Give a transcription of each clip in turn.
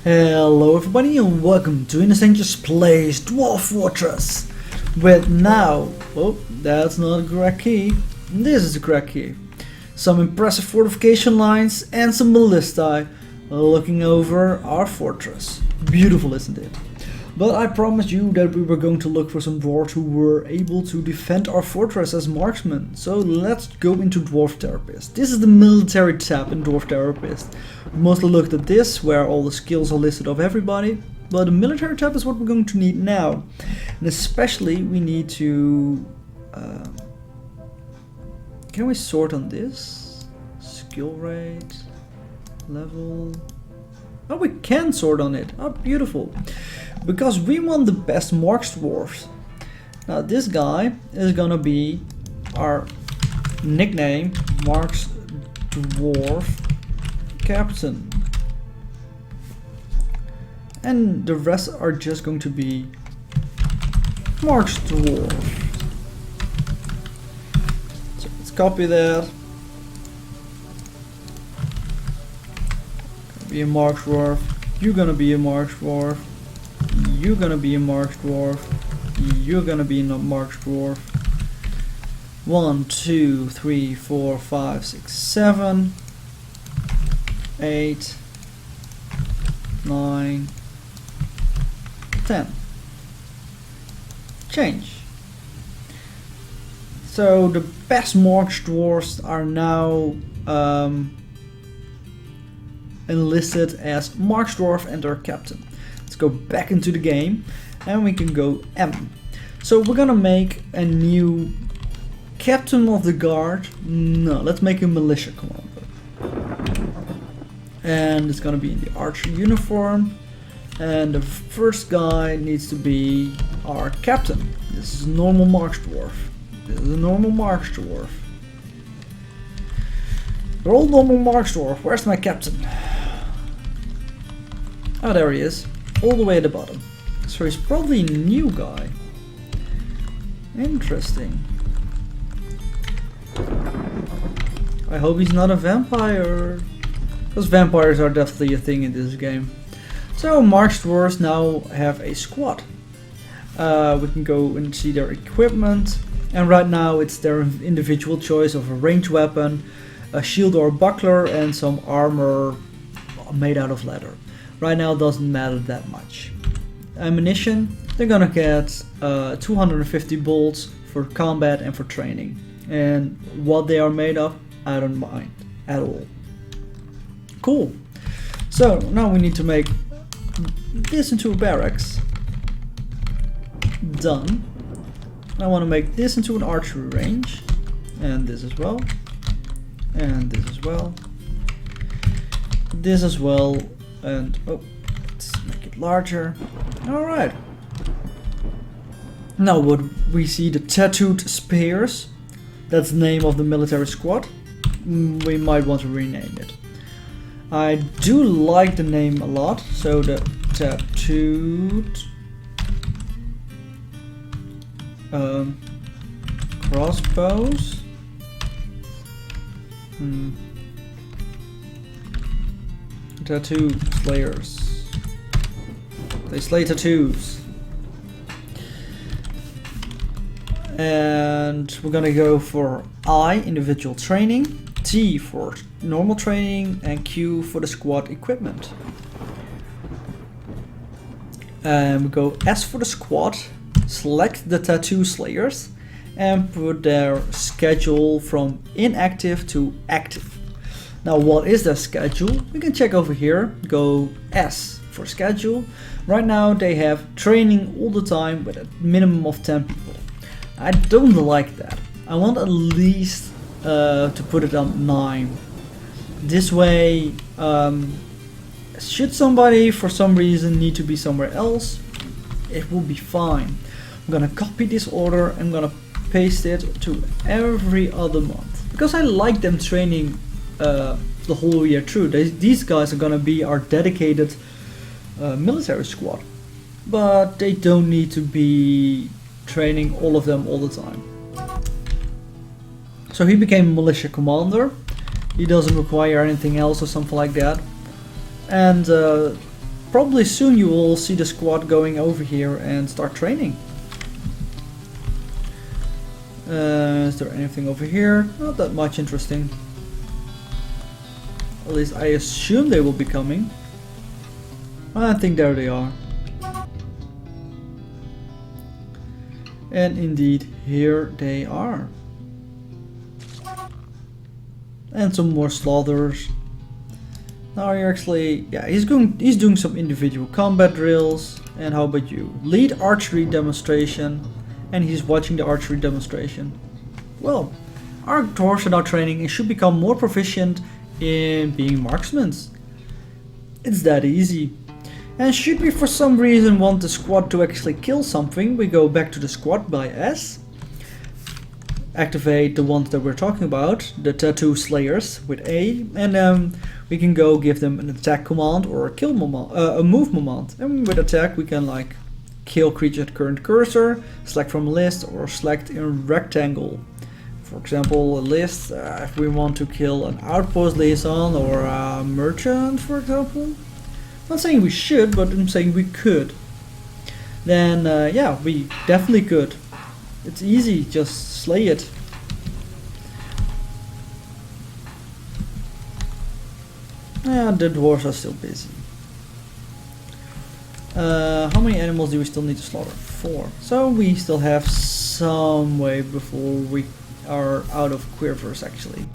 Hello everybody and welcome to Innocent Just Plays Dwarf Fortress with now, oh that's not the correct key, this is the correct key, some impressive fortification lines and some ballistae looking over our fortress. Beautiful, isn't it? But I promised you that we were going to look for some dwarves who were able to defend our fortress as marksmen. So let's go into Dwarf Therapist. This is the military tab in Dwarf Therapist. We mostly looked at this, where all the skills are listed of everybody. But the military tab is what we're going to need now. And especially we need to... can we sort on this? Skill rate, level... Oh, we can sort on it. Oh, beautiful. Because we want the best marks dwarfs. Now this guy is gonna be our nickname, Marks Dwarf Captain. And the rest are just going to be Marks Dwarf. So let's copy that. Gonna be a Marks Dwarf. You're gonna be a Marks Dwarf. You're gonna be a Marks Dwarf. You're gonna be a Marks Dwarf. 1, 2, 3, 4, 5, 6, 7, 8, 9, 10. Change. So the best Marks Dwarfs are now enlisted as Marks Dwarf and our captain. Let's go back into the game and we can go M. So we're gonna make a new captain of the guard. No, let's make a militia commander. And it's gonna be in the archer uniform. And the first guy needs to be our captain. This is a normal Marks Dwarf. This is a normal Marks Dwarf. They're all normal Marks Dwarf. Where's my captain? Oh, there he is. All the way at the bottom. So he's probably a new guy. Interesting. I hope he's not a vampire. Because vampires are definitely a thing in this game. So Marks Dwarves now have a squad. We can go and see their equipment. And right now it's their individual choice of a ranged weapon, a shield or a buckler, and some armor made out of leather. Right now it doesn't matter that much. Ammunition, they're gonna get 250 bolts for combat and for training. And what they are made of, I don't mind at all. Cool. So now we need to make this into a barracks. Done. I want to make this into an archery range. And this as well. And this as well. This as well. And oh, let's make it larger. Alright. Now what we see, the tattooed spears. That's the name of the military squad. We might want to rename it. I do like the name a lot. So the tattooed crossbows. Tattoo slayers. They slay tattoos. And we're gonna go for I, individual training, T for normal training, and Q for the squad equipment. And we go S for the squad, select the tattoo slayers, and put their schedule from inactive to active. Now what is their schedule? We can check over here, go S for schedule. Right now they have training all the time with a minimum of 10 people. I don't like that. I want at least to put it on 9. This way, should somebody for some reason need to be somewhere else, it will be fine. I'm gonna copy this order, I'm gonna paste it to every other month. Because I like them training the whole year through. These guys are gonna be our dedicated military squad, but they don't need to be training all of them all the time. So he became a militia commander. He doesn't require anything else or something like that. And probably soon you will see the squad going over here and start training. Is there anything over here? Not that much interesting. At least I assume they will be coming. I think there they are. And indeed, here they are. And some more slaughters. Now you're actually, yeah, he's doing some individual combat drills. And how about you? Lead archery demonstration. And he's watching the archery demonstration. Well, our dwarves are now training and should become more proficient in being marksmen. It's that easy. And should we for some reason want the squad to actually kill something, we go back to the squad by S. Activate the ones that we're talking about, the tattoo slayers with A, and we can go give them an attack command or a kill a move command. And with attack we can like kill creature at current cursor, select from a list, or select in rectangle. For example, a list, if we want to kill an outpost liaison or a merchant, for example. I'm not saying we should, but I'm saying we could. Then, yeah, we definitely could. It's easy, just slay it. And the dwarves are still busy. How many animals do we still need to slaughter? 4. So we still have some way before we are out of quivers actually.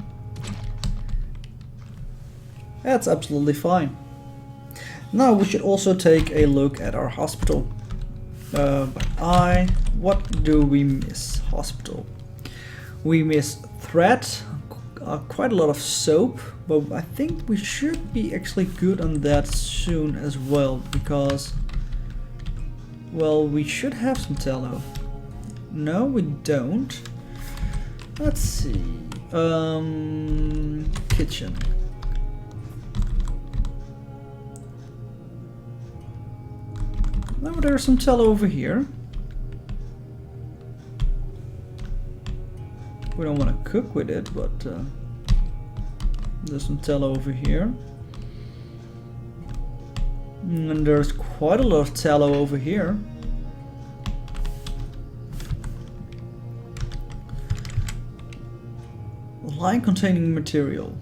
That's absolutely fine. Now we should also take a look at our hospital. What do we miss? Hospital. We miss thread, quite a lot of soap, but I think we should be actually good on that soon as well, because, well, we should have some tallow. No, we don't. Let's see. Kitchen. Now there's some tallow over here. We don't want to cook with it, but there's some tallow over here. And there's quite a lot of tallow over here. Line containing material.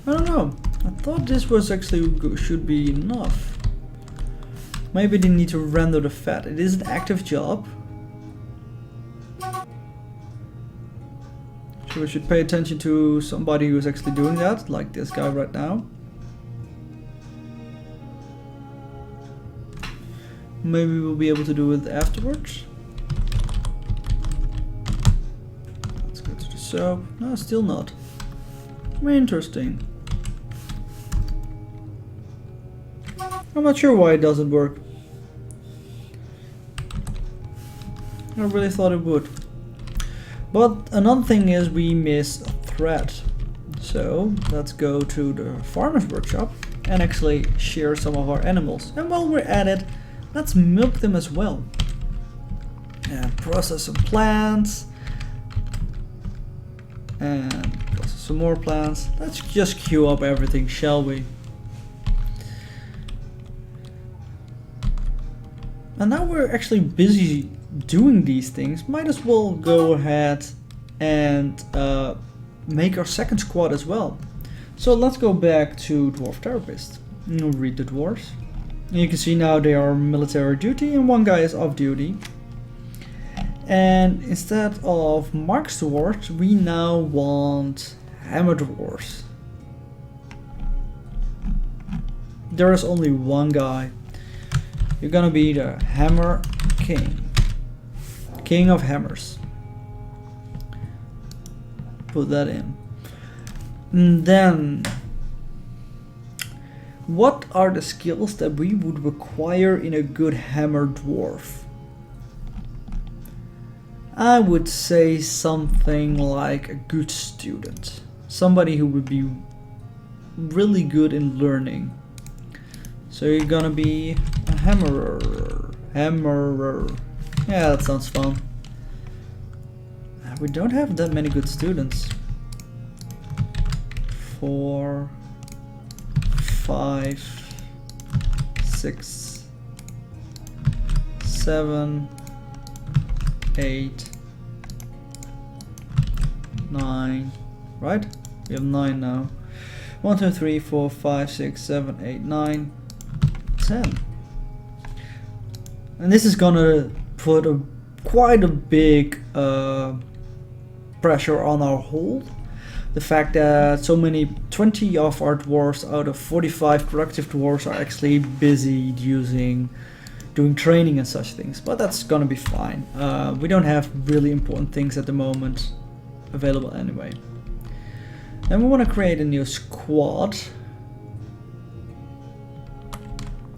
I don't know. I thought this was actually should be enough. Maybe they need to render the fat. It is an active job. So we should pay attention to somebody who's actually doing that, like this guy right now. Maybe we'll be able to do it afterwards. Let's go to the soap. No, still not. Interesting. I'm not sure why it doesn't work. I really thought it would. But another thing is we miss a thread. So let's go to the farmer's workshop and actually shear some of our animals. And while we're at it, let's milk them as well. And process some plants. And process some more plants. Let's just queue up everything, shall we? And now we're actually busy doing these things, might as well go ahead and make our second squad as well. So let's go back to Dwarf Therapist and we'll read the dwarves. And you can see now they are military duty and one guy is off duty. And instead of Marks dwarves, we now want Hammer dwarves. There is only one guy. You're gonna be the Hammer King. King of Hammers. Put that in. And then, what are the skills that we would require in a good Hammer Dwarf? I would say something like a good student. Somebody who would be really good in learning. So you're gonna be a hammerer. Hammerer. Yeah, that sounds fun. We don't have that many good students. 4. 5, 6, 7, 8, 9, right? We have 9 now. 1, 2, 3, 4, 5, 6, 7, 8, 9, 10. And this is gonna put quite a big pressure on our hold. The fact that so many 20 of our dwarfs out of 45 productive dwarfs are actually busy doing training and such things, but that's gonna be fine. We don't have really important things at the moment available anyway. And we want to create a new squad.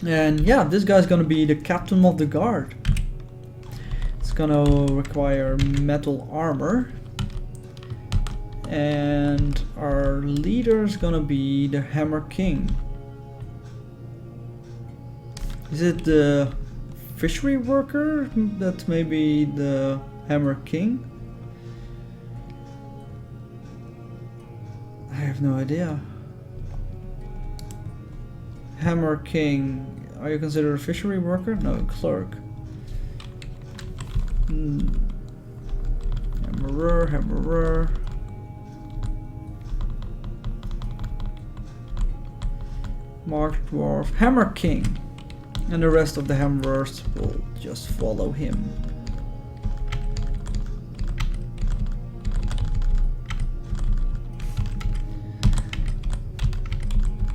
And yeah, this guy's gonna be the captain of the guard. It's gonna require metal armor. And our leader is gonna be the Hammer King. Is it the fishery worker? That's maybe the Hammer King? I have no idea. Hammer King. Are you considered a fishery worker? No, clerk. Hammerer, hammerer. Mark Dwarf, Hammer King. And the rest of the hammerers will just follow him.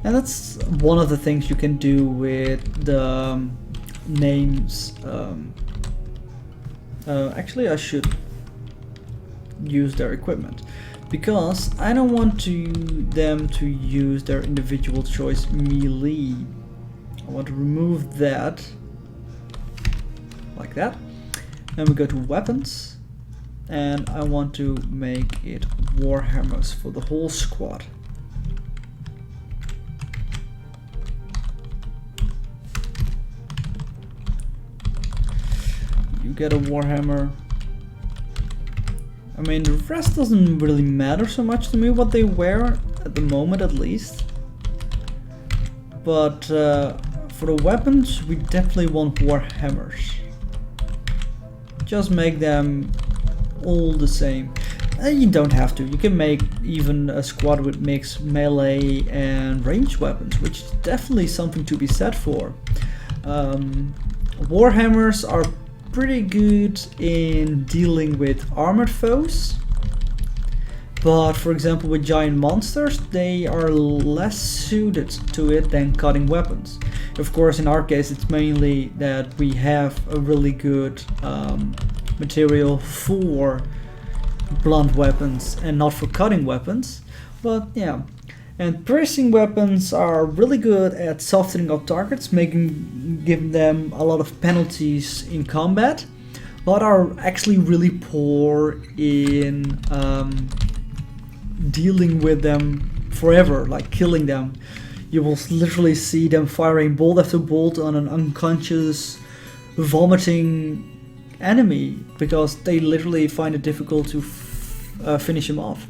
And that's one of the things you can do with the names. Actually, I should use their equipment, because I don't want them to use their individual choice melee. I want to remove that, like that. Then we go to weapons, and I want to make it warhammers for the whole squad. You get a warhammer. I mean, the rest doesn't really matter so much to me what they wear, at the moment at least. But for the weapons, we definitely want warhammers. Just make them all the same. You don't have to. You can make even a squad with mixed melee and ranged weapons, which is definitely something to be said for. Warhammers are pretty good in dealing with armored foes, but for example with giant monsters they are less suited to it than cutting weapons. Of course, in our case it's mainly that we have a really good material for blunt weapons and not for cutting weapons, but yeah. And piercing weapons are really good at softening up targets, giving them a lot of penalties in combat, but are actually really poor in dealing with them forever, like killing them. You will literally see them firing bolt after bolt on an unconscious, vomiting enemy, because they literally find it difficult to finish him off.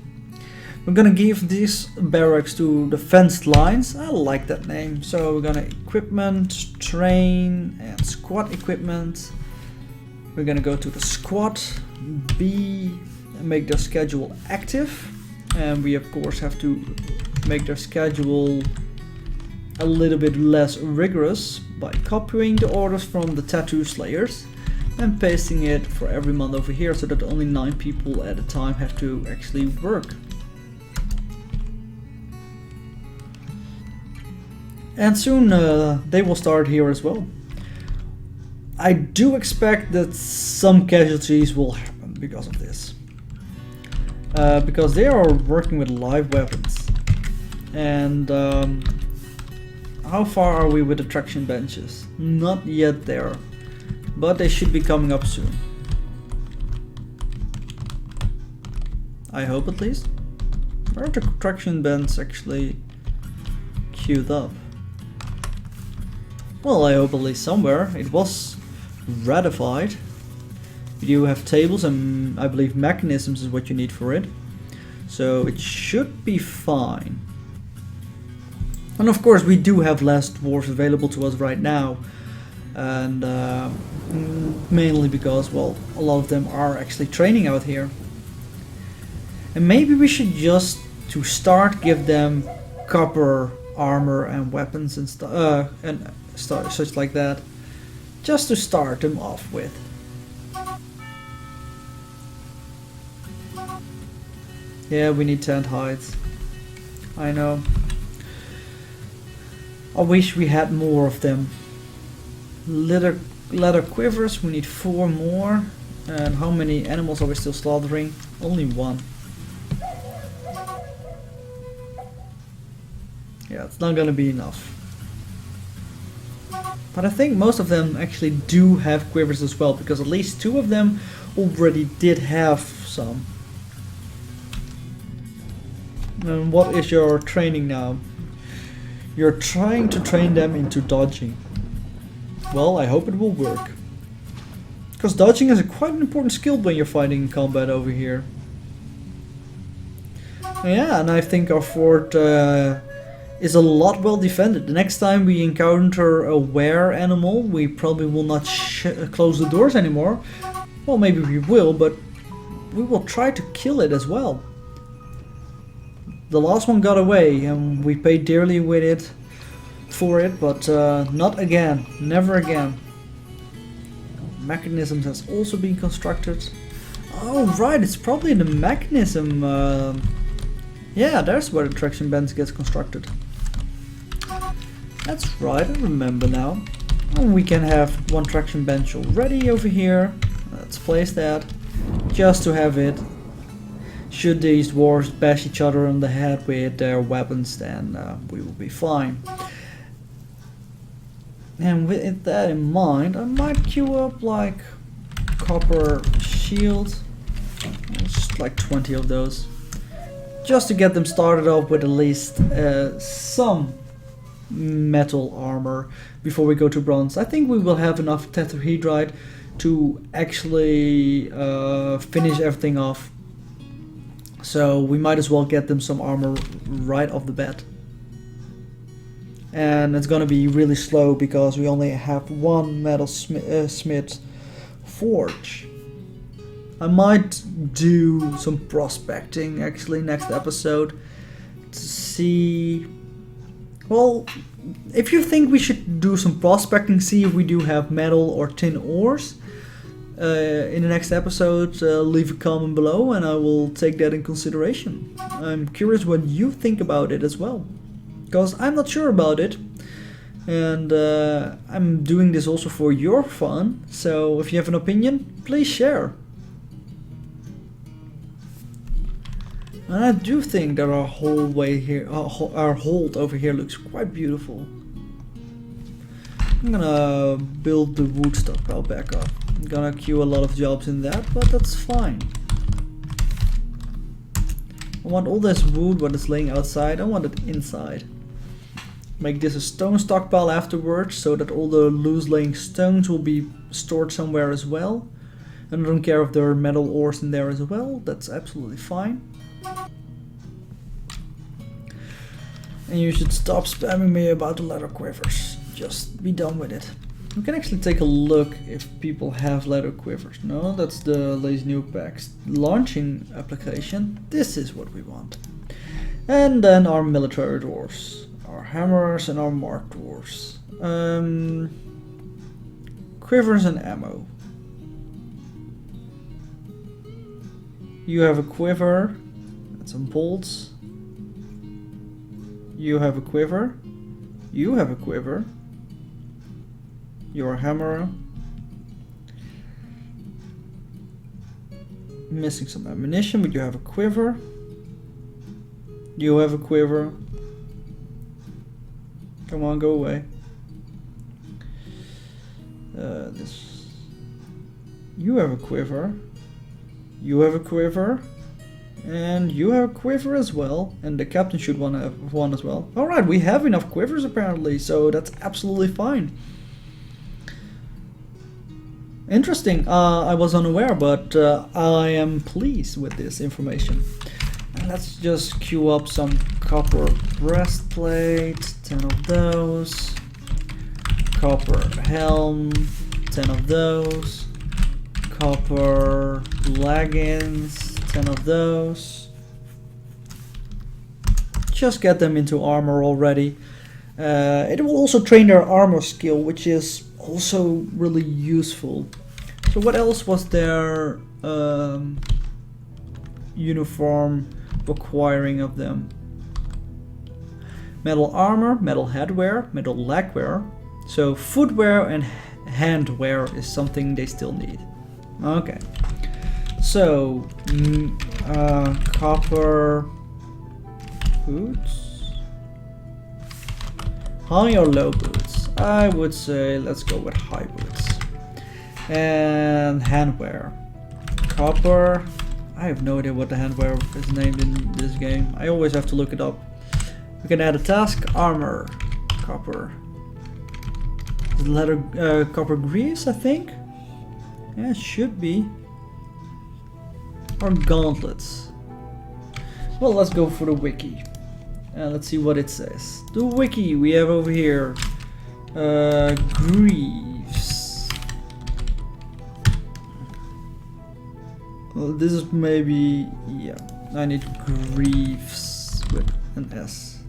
We're gonna give these barracks to the fenced lines. I like that name. So we're gonna equipment, train, and squad equipment. We're gonna go to the squad B and make their schedule active. And we of course have to make their schedule a little bit less rigorous by copying the orders from the tattoo slayers and pasting it for every month over here, so that only 9 people at a time have to actually work. And soon they will start here as well. I do expect that some casualties will happen because of this. Because they are working with live weapons. And how far are we with the traction benches? Not yet there. But they should be coming up soon. I hope at least. Where are the traction bends actually queued up? Well, I hope at least somewhere. It was ratified. You have tables and I believe mechanisms is what you need for it. So it should be fine. And of course we do have less dwarves available to us right now, and mainly because, well, a lot of them are actually training out here. And maybe we should just, to start, give them copper armor and weapons and such like that, just to start them off with. Yeah, we need tent hides. I know. I wish we had more of them. Leather quivers, we need 4 more. And how many animals are we still slaughtering? Only 1. Yeah, it's not gonna be enough. But I think most of them actually do have quivers as well, because at least 2 of them already did have some. And what is your training now? You're trying to train them into dodging. Well, I hope it will work. Because dodging is quite an important skill when you're fighting in combat over here. Yeah, and I think our fort is a lot well defended. The next time we encounter a were animal, we probably will not close the doors anymore. Well, maybe we will, but we will try to kill it as well. The last one got away and we paid dearly with it for it, but not again, never again. Mechanisms has also been constructed. Oh right, it's probably the mechanism. Yeah, there's where the traction bench gets constructed. That's right, I remember now. And we can have 1 traction bench already over here. Let's place that, just to have it. Should these dwarves bash each other on the head with their weapons, then we will be fine. And with that in mind, I might queue up like copper shields, just like 20 of those, just to get them started off with at least some metal armor before we go to bronze. I think we will have enough tetrahedrite to actually finish everything off. So we might as well get them some armor right off the bat. And it's gonna be really slow because we only have 1 metal smith forge. I might do some prospecting actually next episode to see. Well, if you think we should do some prospecting, see if we do have metal or tin ores. In the next episode, leave a comment below and I will take that in consideration. I'm curious what you think about it as well, because I'm not sure about it, and I'm doing this also for your fun, so if you have an opinion, please share. And I do think that our whole way here, our hold over here looks quite beautiful. I'm gonna build the wood stockpile back up. I'm gonna queue a lot of jobs in that, but that's fine. I want all this wood what is laying outside, I want it inside. Make this a stone stockpile afterwards, so that all the loose laying stones will be stored somewhere as well. And I don't care if there are metal ores in there as well, that's absolutely fine. And you should stop spamming me about the leather quivers. Just be done with it. We can actually take a look if people have leather quivers. No, that's the Lazy Nuke Pack's launching application. This is what we want. And then our military dwarfs, our hammers and our mark dwarfs. Quivers and ammo. You have a quiver and some bolts. You have a quiver. You have a quiver. You're a hammer. Missing some ammunition, but you have a quiver. You have a quiver. Come on, go away. This. You have a quiver. You have a quiver. And you have a quiver as well. And the captain should have one as well. Alright, we have enough quivers apparently, so that's absolutely fine. Interesting, I was unaware, but I am pleased with this information. And let's just queue up some copper breastplate, 10 of those. Copper helm, 10 of those. Copper leggings, 10 of those. Just get them into armor already. It will also train their armor skill, which is also really useful. So what else was their uniform requiring of them? Metal armor, metal headwear, metal legwear. So footwear and handwear is something they still need. Okay. So copper boots. High or low boots? I would say let's go with high boots. And handwear. Copper. I have no idea what the handwear is named in this game. I always have to look it up. We can add a task. Armor. Copper. Leather, copper grease, I think. Yeah, it should be. Or gauntlets. Well, let's go for the wiki. Let's see what it says. The wiki we have over here. Greaves. Well, this is maybe, yeah. I need greaves with an S.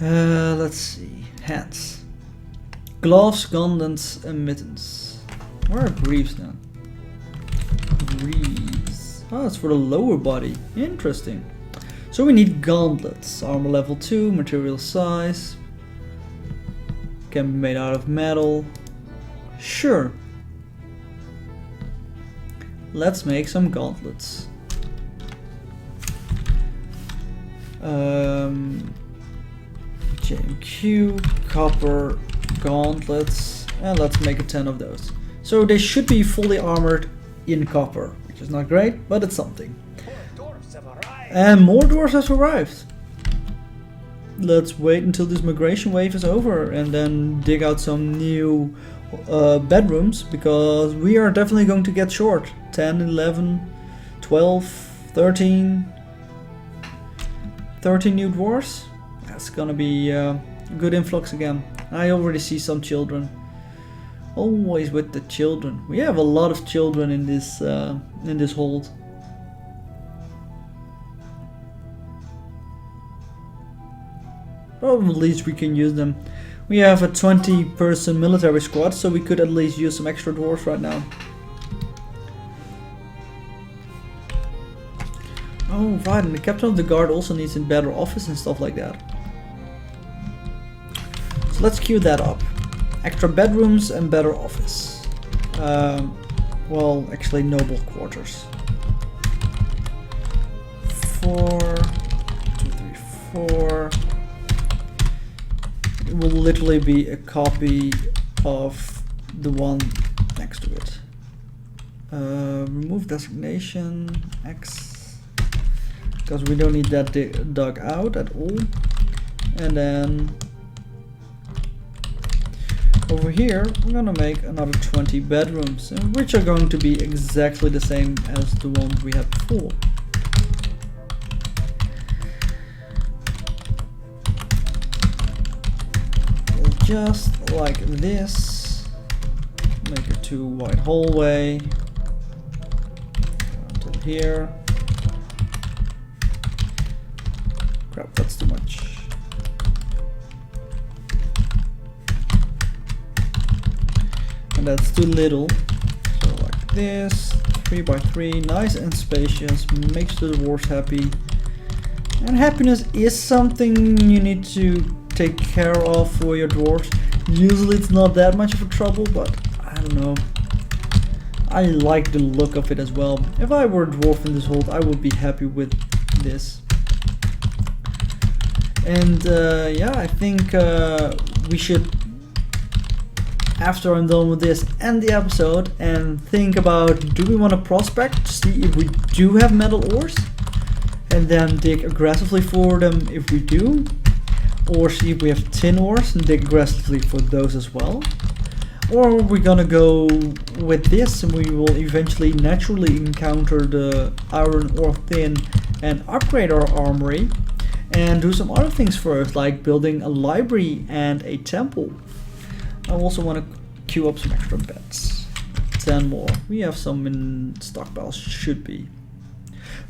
Let's see. Hats. Gloves, gauntlets, and mittens. Where are greaves now? Greaves. Oh, it's for the lower body. Interesting. So we need gauntlets. Armor level 2, material size. Can be made out of metal. Sure. Let's make some gauntlets. JMQ, copper, gauntlets, and let's make a 10 of those. So they should be fully armored in copper, which is not great, but it's something. And more dwarfs have arrived. Let's wait until this migration wave is over and then dig out some new bedrooms, because we are definitely going to get short. 10, 11, 12, 13 new dwarfs. That's gonna be a good influx again. I already see some children. Always with the children. We have a lot of children in this hold. But at least we can use them. We have a 20-person military squad, so we could at least use some extra dwarfs right now. Oh right, and the captain of the guard also needs a better office and stuff like that. So let's queue that up. Extra bedrooms and better office. Well, actually noble quarters. 4, 2, 3, 4. It will literally be a copy of the one next to it. Remove designation X, because we don't need that dug out at all. And then over here we're gonna make another 20 bedrooms, which are going to be exactly the same as the ones we had before. Just like this. Make a 2-wide hallway until here. Crap, that's too much. And that's too little. So like this, 3x3, nice and spacious, makes the dwarves happy. And happiness is something you need to take care of for your dwarves. Usually it's not that much of a trouble, but I don't know. I like the look of it as well. If I were a dwarf in this hold, I would be happy with this. And yeah, I think we should, after I'm done with this, end the episode and think about, do we want to prospect to see if we do have metal ores, and then dig aggressively for them if we do, or see if we have tin ores and dig aggressively for those as well, Or we're gonna go with this, and we will eventually naturally encounter the iron ore thin and upgrade our armory and do some other things first, like building a library and a temple. I also want to queue up some extra beds. 10 more. We have some in stockpiles, should be.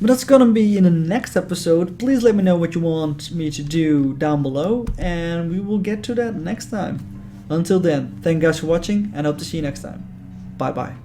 But that's gonna be in the next episode. Please let me know what you want me to do down below, and we will get to that next time. Until then, thank you guys for watching, and hope to see you next time. Bye bye.